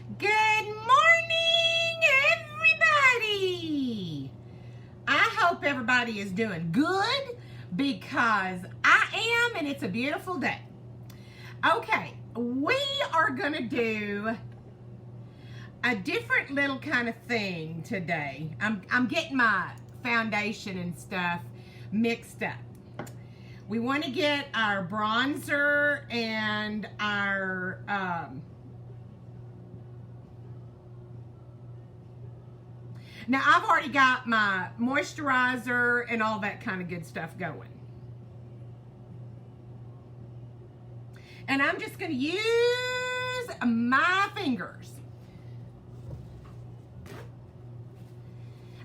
Good morning, everybody. I hope everybody is doing good because I am, and it's a beautiful day. Okay, we are going to do a different little kind of thing today. I'm getting my foundation and stuff mixed up. We want to get our bronzer and our now I've already got my moisturizer and all that kind of good stuff going. And I'm just going to use my fingers.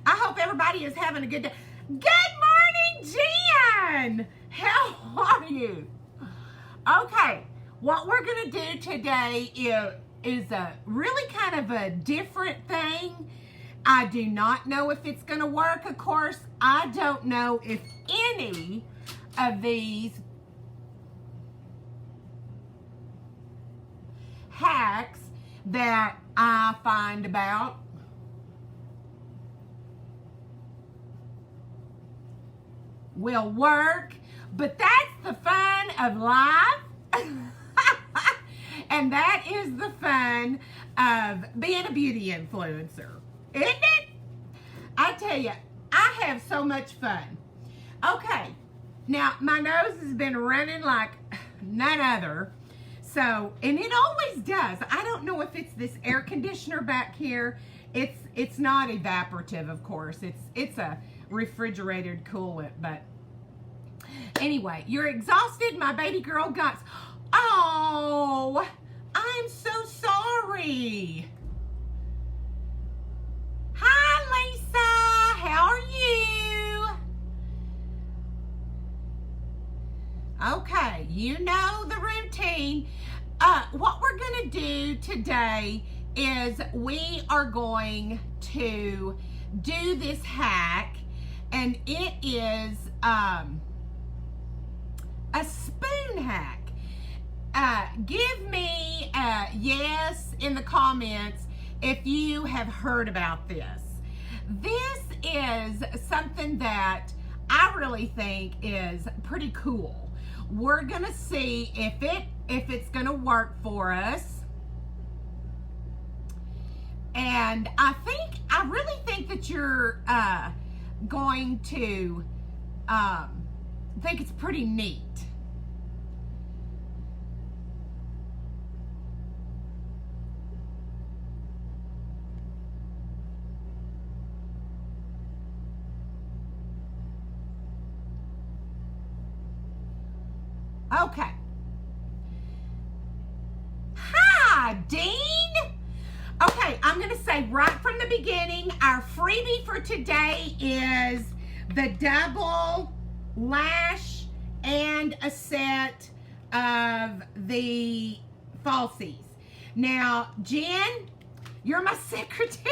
I hope everybody is having a good day. Good morning, Jen! How are you? Okay, what we're going to do today is a really kind of a different thing. I do not know if it's going to work, of course. I don't know if any of these hacks that I find about will work, but that's the fun of life. And that is the fun of being a beauty influencer, isn't it? I tell you, I have so much fun. Okay, now my nose has been running like none other. So, and it always does. I don't know if it's this air conditioner back here. It's not evaporative, of course. It's a refrigerated coolant, but anyway, you're exhausted. My baby girl got, oh, I'm so sorry. Hi, Lisa. How are you? Okay, you know the routine. What we're going to do today is we are going to do this hack, and it is a spoon hack. Give me a yes in the comments if you have heard about this. This is something that I really think is pretty cool. We're gonna see if it's gonna work for us. And I really think that you're going to think it's pretty neat. Okay. Hi, Dean. Okay, I'm going to say right from the beginning, our freebie for today is the double lash and a set of the falsies. Now, Jen, you're my secretary.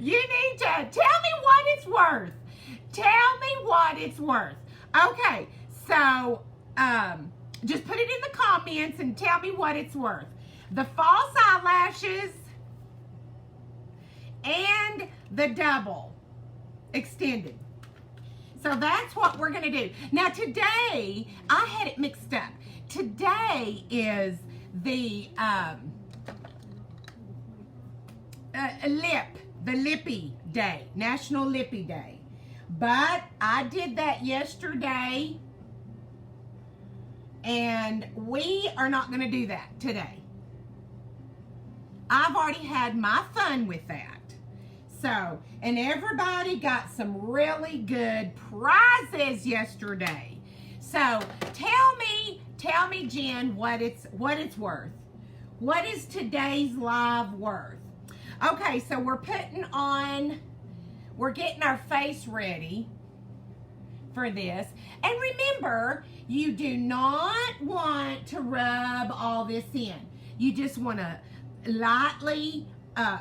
You need to tell me what it's worth. Tell me what it's worth. Okay, so just put it in the comments and tell me what it's worth. The false eyelashes and the double extended. So that's what we're going to do. Now today, I had it mixed up. Today is the Lippy Day, National Lippy Day. But I did that yesterday, and we are not going to do that today. I've already had my fun with that. So, and everybody got some really good prizes yesterday. So, tell me, Jen, what it's worth. What is today's live worth? Okay, so we're getting our face ready for this. And remember, you do not want to rub all this in. You just want to lightly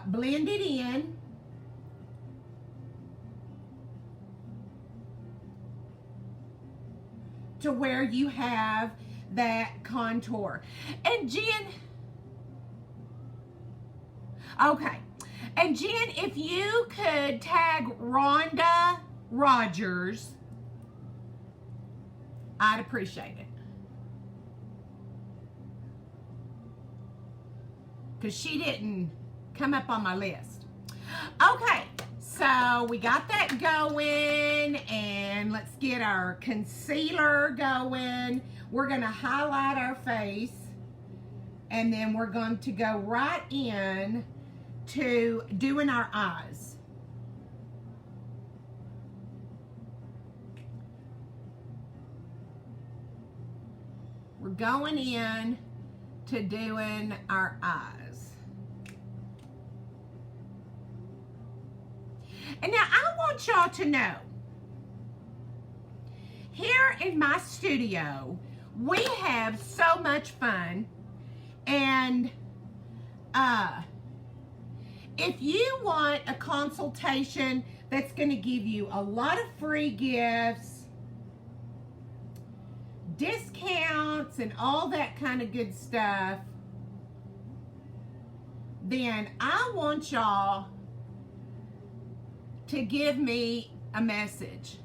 blend it in. To where you have that contour. And Jen, Okay. And Jen, if you could tag Rhonda Rogers, I'd appreciate it. Because she didn't come up on my list. Okay, so we got that going, and let's get our concealer going. We're going to highlight our face, and then we're going to go right in to doing our eyes. We're going in to doing our eyes. And now I want y'all to know, here in my studio, we have so much fun, and if you want a consultation that's going to give you a lot of free gifts, discounts, and all that kind of good stuff, then I want y'all to give me a message.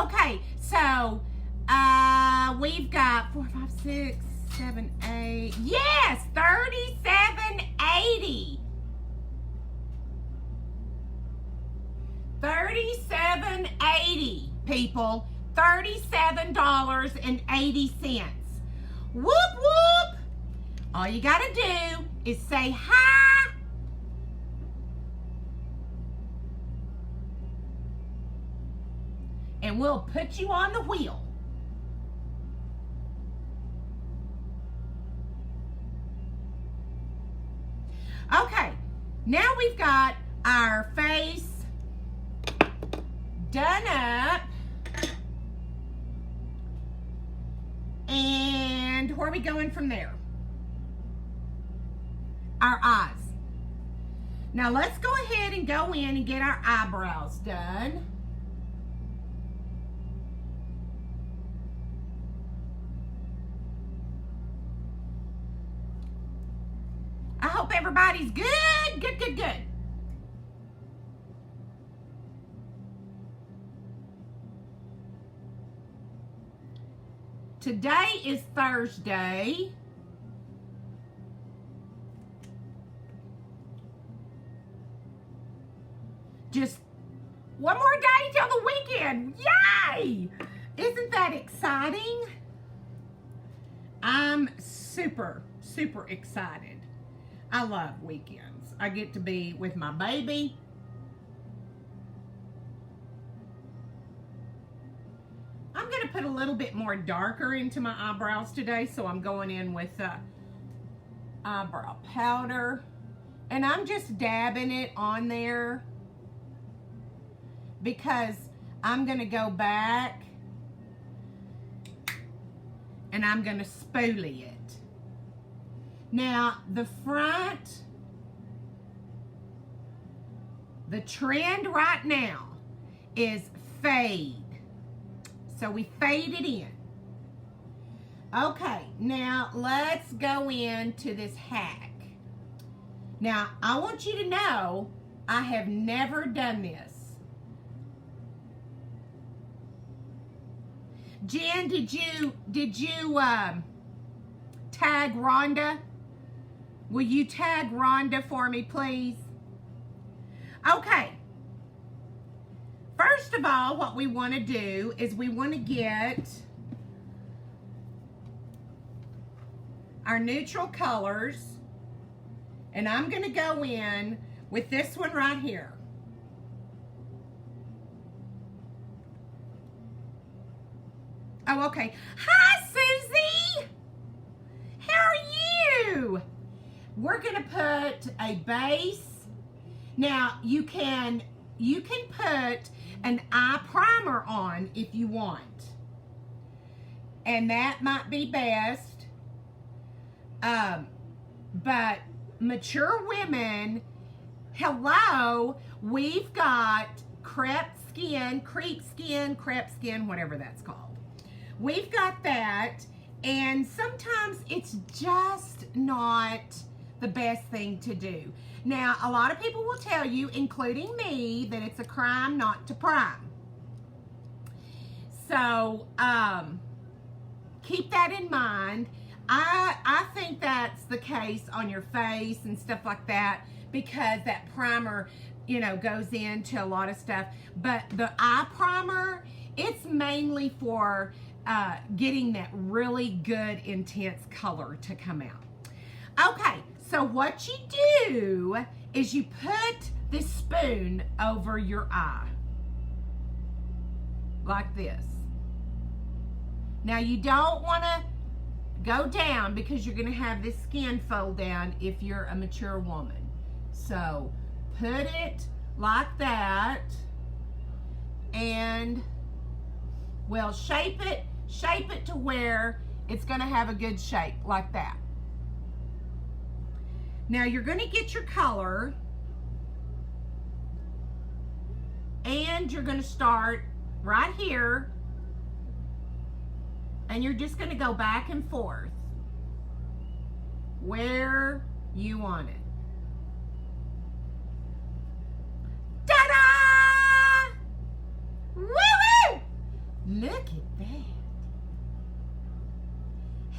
Okay, so we've got 4, 5, 6, 7, 8. Yes, $37.80. $37.80, people. $37.80. Whoop, whoop. All you got to do is say hi. And we'll put you on the wheel. Okay, now we've got our face done up. And where are we going from there? Our eyes. Now let's go ahead and go in and get our eyebrows done. I hope everybody's good, good, good, good. Today is Thursday. Just one more day till the weekend. Yay! Isn't that exciting? I'm super, super excited. I love weekends. I get to be with my baby. I'm going to put a little bit more darker into my eyebrows today, so I'm going in with eyebrow powder. And I'm just dabbing it on there because I'm going to go back and I'm going to spoolie it. Now, the front, the trend right now is fade. So we fade it in. Okay, now let's go into this hack. Now, I want you to know I have never done this. Jen, did you tag Rhonda? Will you tag Rhonda for me, please? Okay. First of all, what we want to do is we want to get our neutral colors, and I'm going to go in with this one right here. Oh, okay. Hi, Susie. How are you? We're going to put a base. Now, you can put an eye primer on if you want. And that might be best. But mature women, hello, we've got crepe skin, whatever that's called. We've got that, and sometimes it's just not the best thing to do. Now, a lot of people will tell you, including me, that it's a crime not to prime. So, keep that in mind. I think that's the case on your face and stuff like that, because that primer, you know, goes into a lot of stuff. But the eye primer, it's mainly for getting that really good, intense color to come out. Okay, so what you do is you put this spoon over your eye, like this. Now, you don't want to go down because you're going to have this skin fold down if you're a mature woman. So, put it like that, and, well, shape it to where it's going to have a good shape, like that. Now, you're going to get your color, and you're going to start right here, and you're just going to go back and forth where you want it. Ta-da! Woo-woo! Look at that.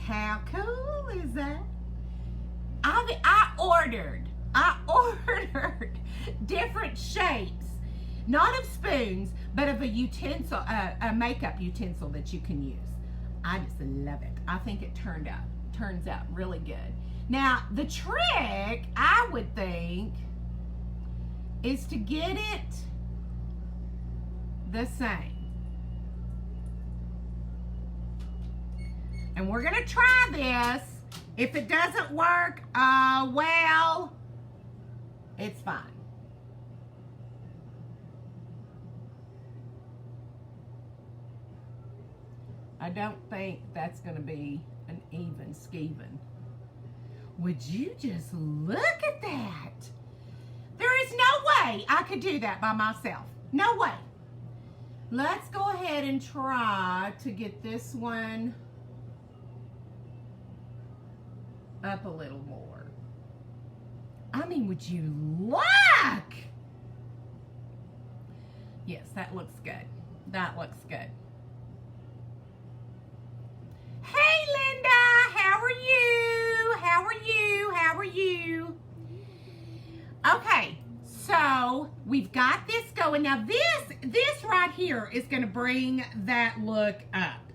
How cool is that? I ordered different shapes, not of spoons, but of a utensil, a makeup utensil that you can use. I just love it. I think it turns out really good. Now, the trick, I would think, is to get it the same. And we're gonna try this. If it doesn't work, well, it's fine. I don't think that's gonna be an even skeven. Would you just look at that? There is no way I could do that by myself. No way. Let's go ahead and try to get this one up a little more. I mean, would you look? Yes, that looks good. That looks good. Hey, Linda, how are you? How are you? How are you? Okay, so we've got this going. Now, this right here is going to bring that look up.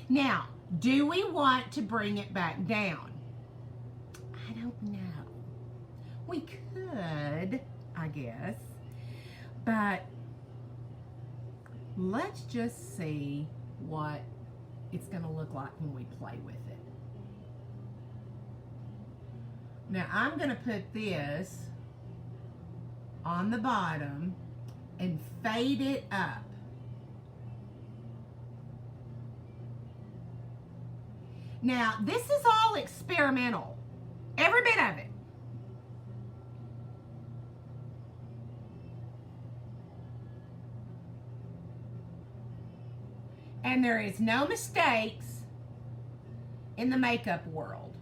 Now, do we want to bring it back down? I don't know. We could, I guess, but let's just see what it's going to look like when we play with it. Now, I'm going to put this on the bottom and fade it up. Now, this is all experimental. Every bit of it. And there is no mistakes in the makeup world.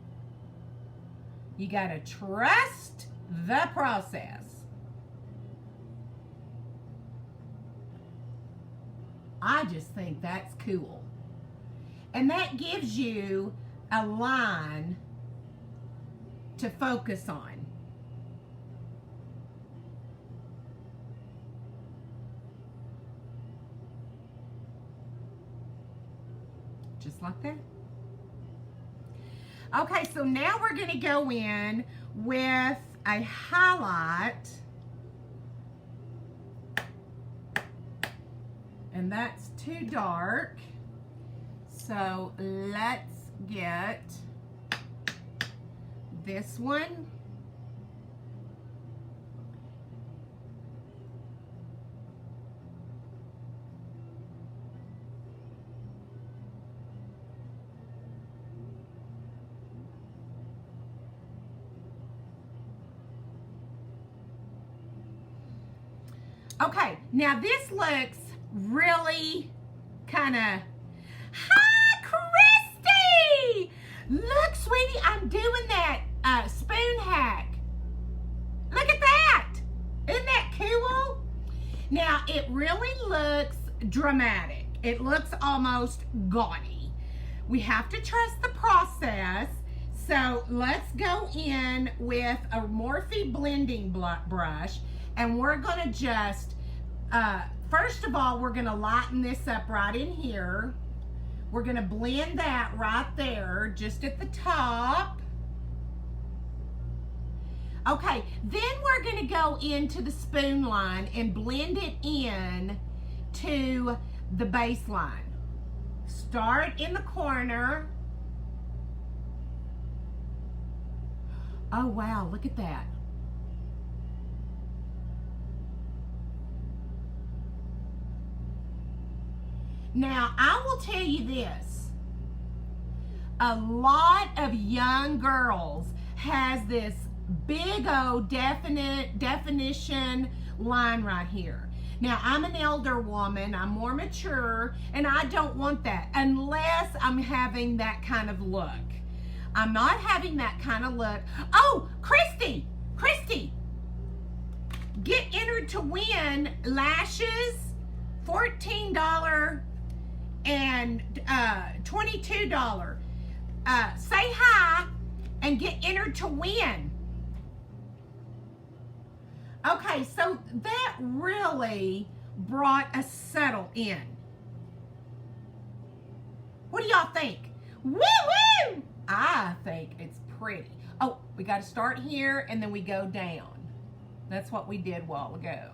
You gotta trust the process. I just think that's cool. And that gives you a line to focus on. Just like that. Okay, so now we're going to go in with a highlight. And that's too dark. So let's get this one. Okay, now this looks really kind of, hi, Christy! Look, sweetie, I'm doing that spoon hat. dramatic. It looks almost gaudy. We have to trust the process. So let's go in with a Morphe blending brush, and we're gonna just, first of all, we're gonna lighten this up right in here. We're gonna blend that right there, just at the top. Okay, then we're gonna go into the spoon line and blend it in to the base line. Start in the corner. Oh wow, look at that. Now, I will tell you this. A lot of young girls has this big old definition line right here. Now, I'm an elder woman, I'm more mature, and I don't want that unless I'm having that kind of look. I'm not having that kind of look. Oh, Christy, get entered to win lashes, $14 and $22. Say hi and get entered to win. Okay, so that really brought a settle in. What do y'all think? Woo-woo! I think it's pretty. Oh, we got to start here and then we go down. That's what we did a while ago.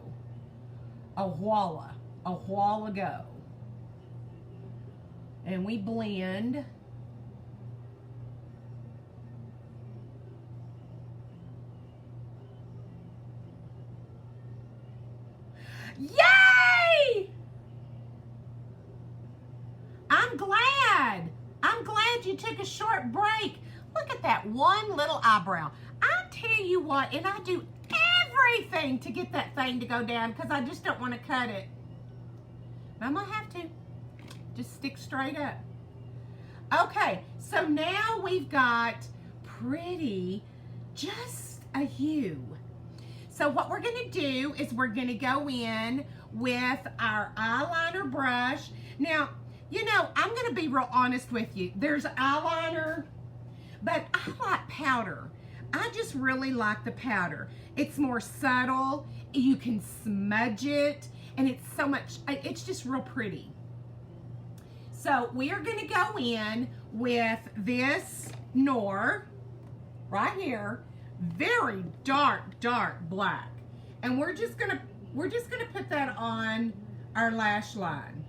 A while ago. And we blend. Yay! I'm glad you took a short break. Look at that one little eyebrow. I tell you what, and I do everything to get that thing to go down because I just don't want to cut it. I'm gonna have to just stick straight up. Okay, so now we've got pretty, just a hue. So what we're gonna do is we're gonna go in with our eyeliner brush. Now, you know, I'm gonna be real honest with you. There's eyeliner, but I like powder. I just really like the powder. It's more subtle, you can smudge it, and it's just real pretty. So we are gonna go in with this Noir right here, very dark black. And we're just gonna put that on our lash line.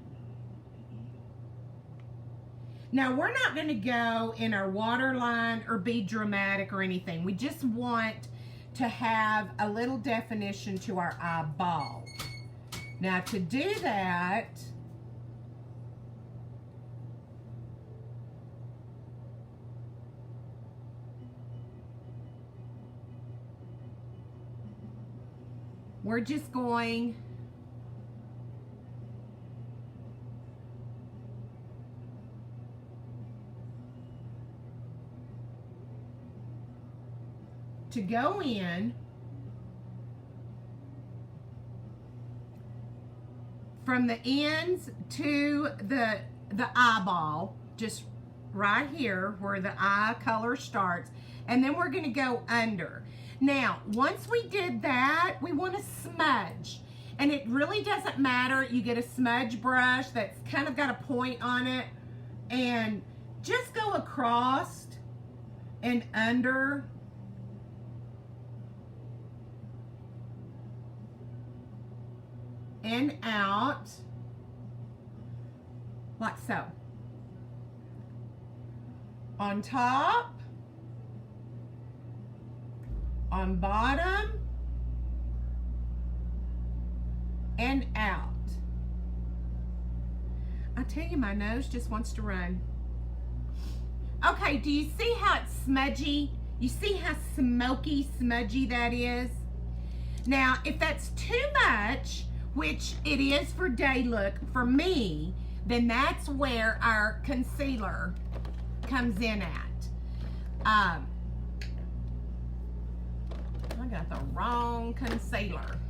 Now, we're not going to go in our waterline or be dramatic or anything. We just want to have a little definition to our eyeball. Now, to do that, we're just going to go in from the ends to the eyeball, just right here where the eye color starts, and then we're going to go under. Now, once we did that, we want to smudge, and it really doesn't matter. You get a smudge brush that's kind of got a point on it, and just go across and under. And out, like so. On top, on bottom, and out. I tell you, my nose just wants to run. Okay, do you see how it's smudgy? You see how smoky, smudgy that is? Now, if that's too much, which it is for day look for me, then that's where our concealer comes in at. I got the wrong concealer.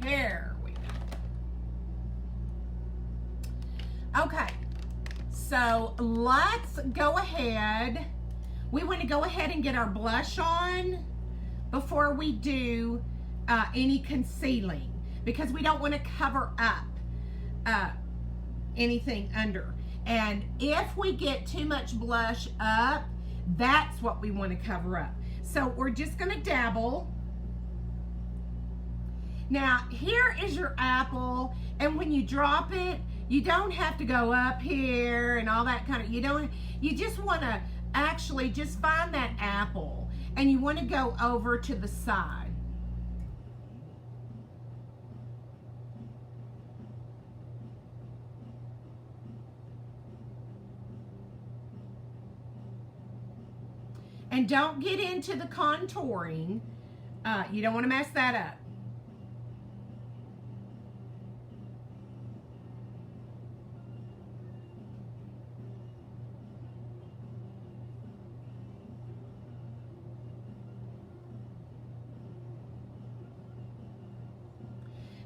Here we go. Okay, so let's go ahead. We want to go ahead and get our blush on before we do any concealing, because we don't want to cover up anything under. And if we get too much blush up, that's what we want to cover up. So we're just going to dabble. Now, here is your apple, and when you drop it, you don't have to go up here and all that kind of, you just want to actually just find that apple, and you want to go over to the side. And don't get into the contouring. You don't want to mess that up.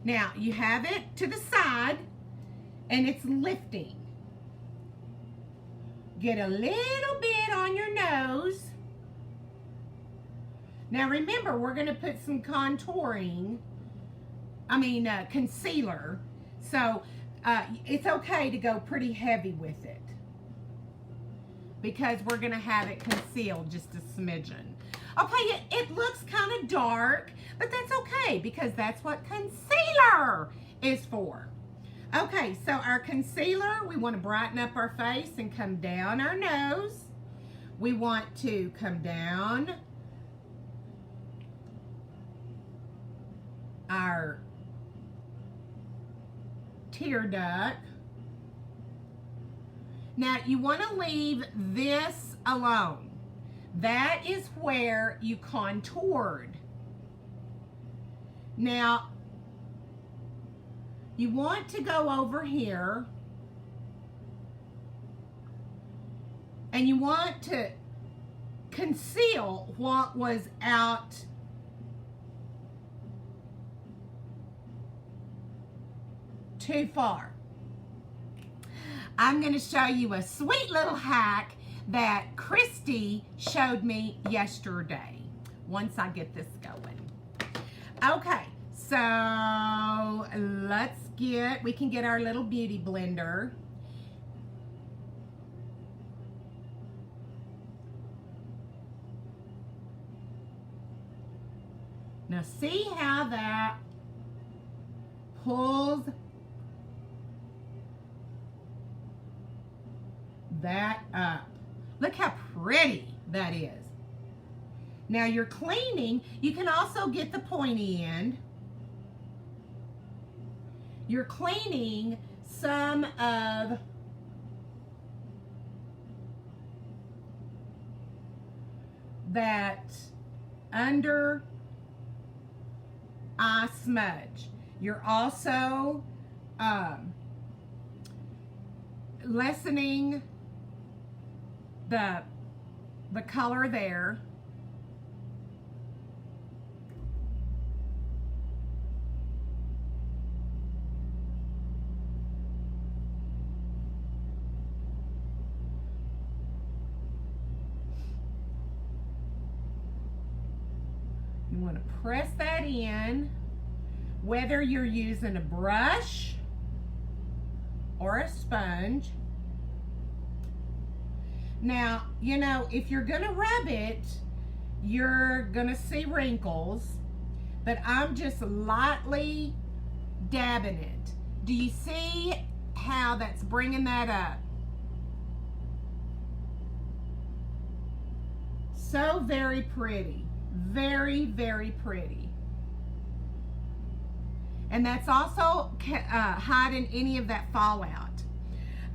Now, you have it to the side, and it's lifting. Get a little bit on your nose. Now, remember, we're going to put some contouring, concealer. So, it's okay to go pretty heavy with it, because we're going to have it concealed just a smidgen. Okay, it looks kind of dark, but that's okay, because that's what concealer is for. Okay, so our concealer, we want to brighten up our face and come down our nose. We want to come down our tear duct. Now, you want to leave this alone. That is where you contoured. Now, you want to go over here, and you want to conceal what was out too far. I'm going to show you a sweet little hack that Christy showed me yesterday, once I get this going. Okay, so we can get our little beauty blender. Now see how that pulls that up. Look how pretty that is. Now you're cleaning. You can also get the pointy end. You're cleaning some of that under eye smudge. You're also lessening the color there. You want to press that in, whether you're using a brush or a sponge. Now, you know, if you're gonna rub it, you're gonna see wrinkles, but I'm just lightly dabbing it. Do you see how that's bringing that up? So very pretty, very, very pretty. And that's also hiding any of that fallout.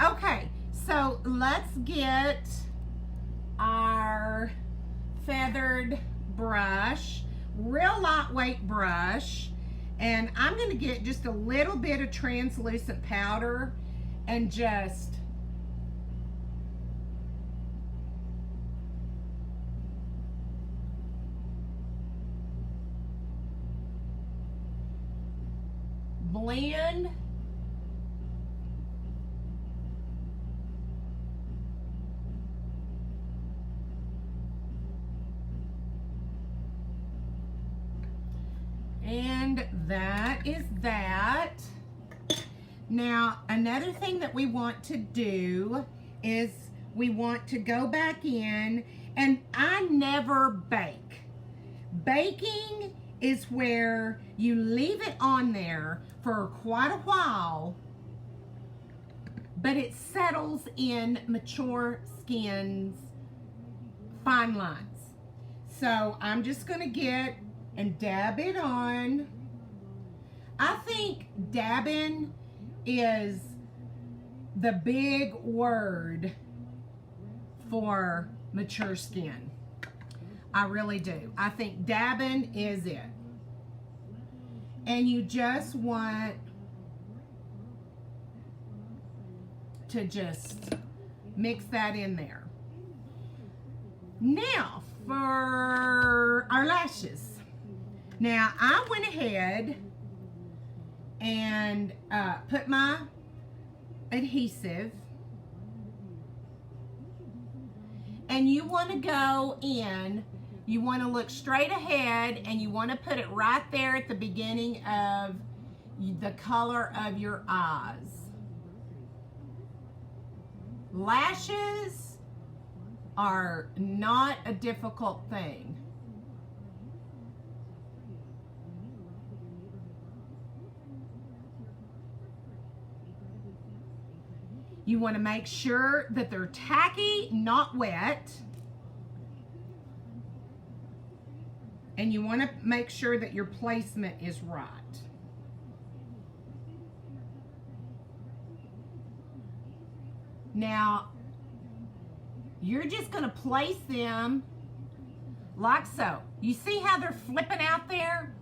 Okay, so let's get our feathered brush, real lightweight brush, and I'm going to get just a little bit of translucent powder and just blend that is that. Now, another thing that we want to do is we want to go back in, and I never bake. Baking is where you leave it on there for quite a while, but it settles in mature skin's fine lines. So I'm just gonna get and dab it on. I think dabbing is the big word for mature skin. I really do. I think dabbing is it. And you just want to just mix that in there. Now for our lashes. Now I went ahead and put my adhesive, and you want to go in, you want to look straight ahead, and you want to put it right there at the beginning of the color of your eyes. Lashes are not a difficult thing. You want to make sure that they're tacky, not wet. And you want to make sure that your placement is right. Now, you're just going to place them like so. You see how they're flipping out there?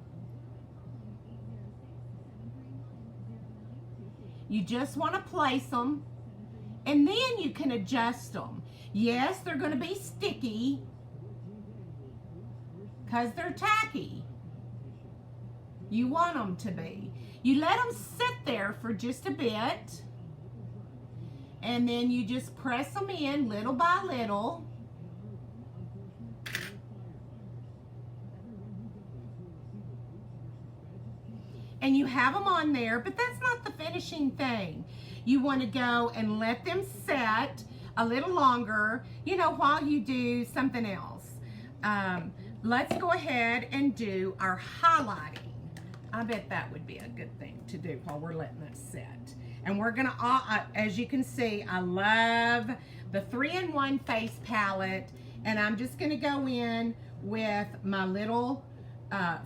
You just want to place them, and then you can adjust them. Yes, they're going to be sticky because they're tacky. You want them to be. You let them sit there for just a bit, and then you just press them in little by little. And you have them on there, but that's not the finishing thing. You want to go and let them set a little longer, you know, while you do something else. Let's go ahead and do our highlighting. I bet that would be a good thing to do while we're letting that set. And we're gonna, as you can see, I love the 3-in-1 face palette, and I'm just gonna go in with my little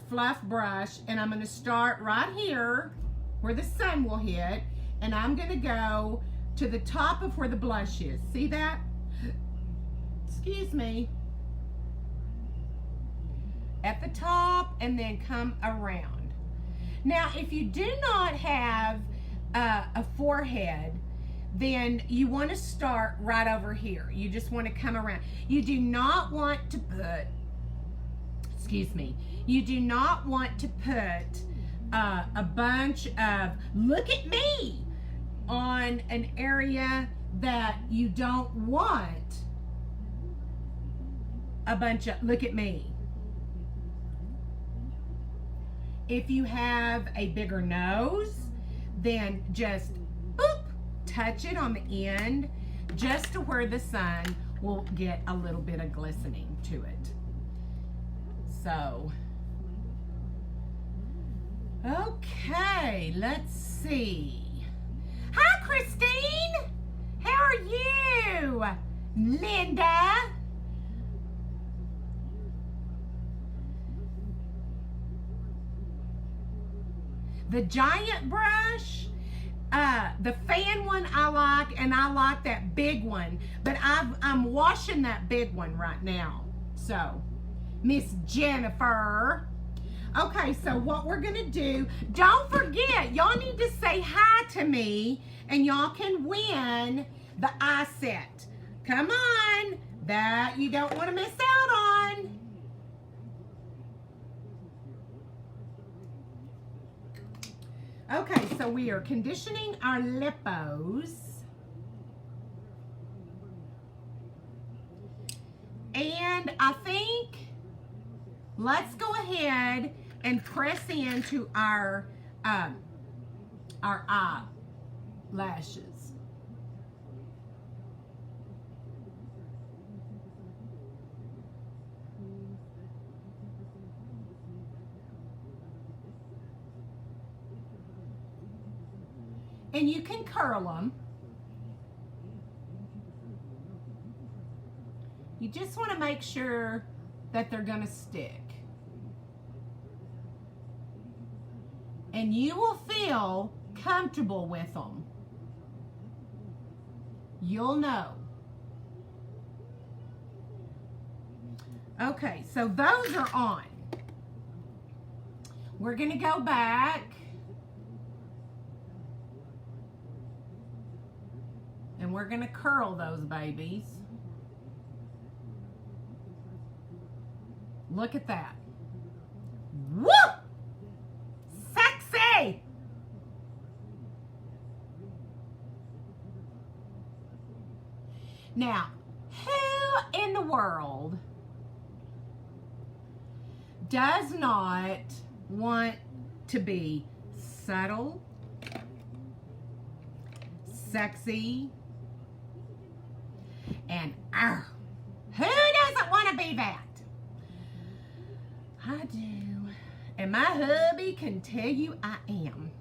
fluff brush, and I'm gonna start right here where the sun will hit, and I'm gonna go to the top of where the blush is. See that? Excuse me. At the top, and then come around. Now, if you do not have a forehead, then you want to start right over here. You just want to come around. You do not want to put, excuse me, you do not want to put a bunch of look at me on an area that you don't want a bunch of look at me. If you have a bigger nose, then just boop, touch it on the end just to where the sun will get a little bit of glistening to it. So, okay, let's see. Hi, Christine. How are you? Linda. The giant brush, the fan one I like, and I like that big one, but I'm washing that big one right now. So, Miss Jennifer. Okay, so what we're gonna do, don't forget, y'all need to say hi to me, and y'all can win the eye set. Come on, that you don't want to miss out on. Okay, so we are conditioning our lippos. And I think let's go ahead and press into our eyelashes. And you can curl them. You just want to make sure that they're going to stick. And you will feel comfortable with them. You'll know. Okay, so those are on. We're going to go back. And we're going to curl those babies. Look at that. Woo! Sexy! Now, who in the world does not want to be subtle, sexy, and who doesn't want to be that? I do. And my hubby can tell you I am.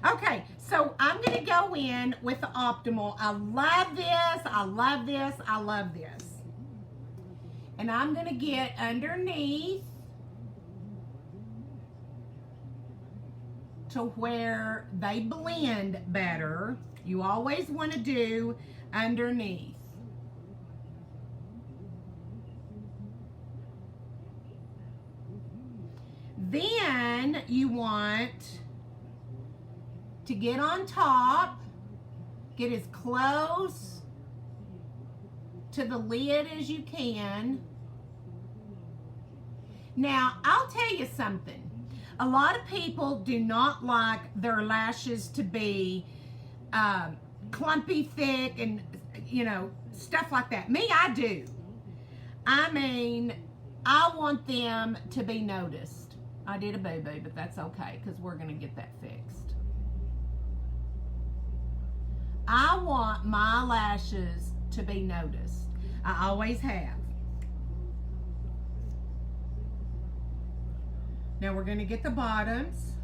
Okay, so I'm going to go in with the Optimal. I love this. I love this. I love this. And I'm going to get underneath to where they blend better. You always want to do underneath. Then you want to get on top, get as close to the lid as you can. Now, I'll tell you something. A lot of people do not like their lashes to be clumpy, thick, and, you know, stuff like that. Me, I do. I mean, I want them to be noticed. I did a boo-boo, but that's okay because we're going to get that fixed. I want my lashes to be noticed. I always have. Now we're going to get the bottoms.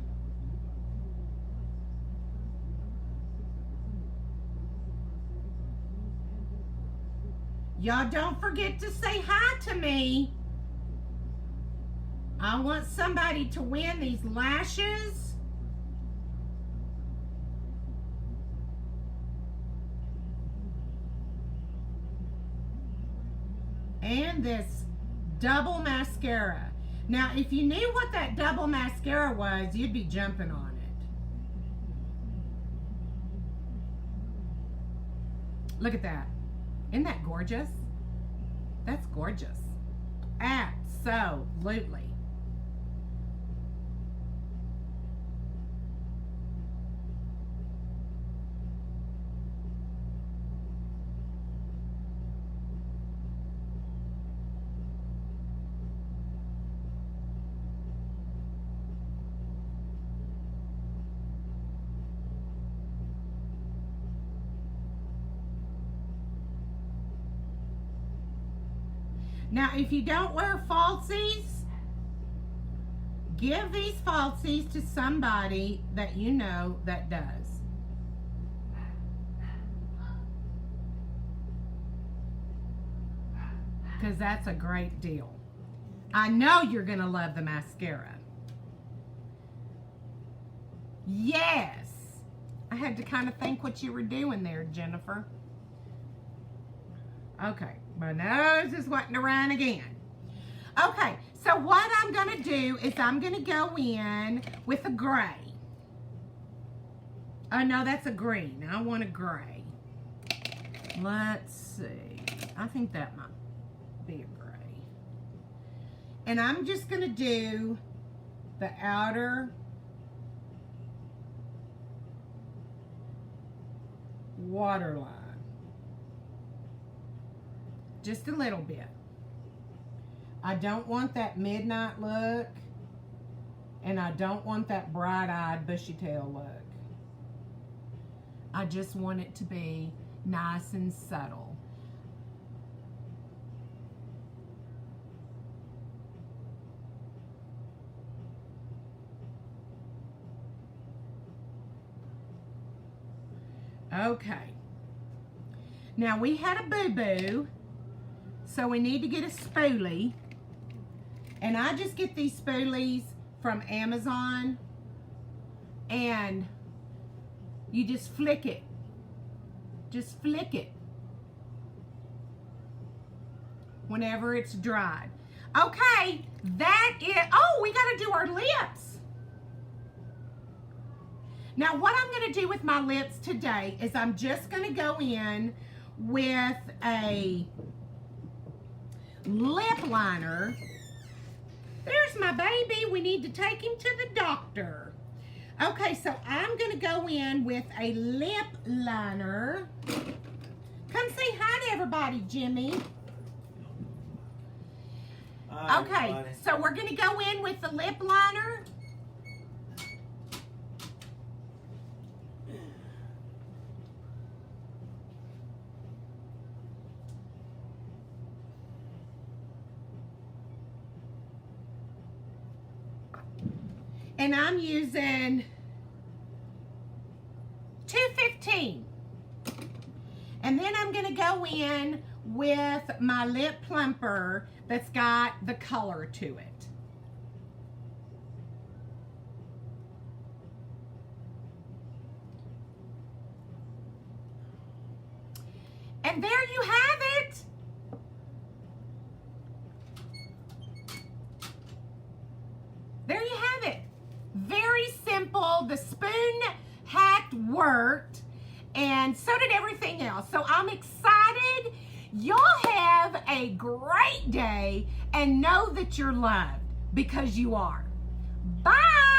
Y'all don't forget to say hi to me. I want somebody to win these lashes. And this double mascara. Now, if you knew what that double mascara was, you'd be jumping on it. Look at that. Isn't that gorgeous? That's gorgeous. Absolutely. Now, if you don't wear falsies, give these falsies to somebody that you know that does. Because that's a great deal. I know you're going to love the mascara. Yes. I had to kind of think what you were doing there, Jennifer. Okay, my nose is wanting to run again. Okay, so what I'm going to do is I'm going to go in with a gray. Oh, no, that's a green. I want a gray. Let's see. I think that might be a gray. And I'm just going to do the outer waterline. Just a little bit. I don't want that midnight look. And I don't want that bright-eyed, bushy-tail look. I just want it to be nice and subtle. Okay. Now we had a boo-boo, so we need to get a spoolie. And I just get these spoolies from Amazon, and you just flick it. Just flick it whenever it's dried. Okay, that is, oh, we gotta do our lips. Now what I'm gonna do with my lips today is I'm just gonna go in with a lip liner. There's my baby. We need to take him to the doctor. Okay, so I'm going to go in with a lip liner. Come say hi to everybody, Jimmy. Hi, okay, everybody. So we're going to go in with the lip liner. And I'm using 215. And then I'm gonna go in with my lip plumper that's got the color to it. And there you have it. There you have it. Very simple. The spoon hack worked, and so did everything else. So I'm excited. Y'all have a great day, and know that you're loved, because you are. Bye.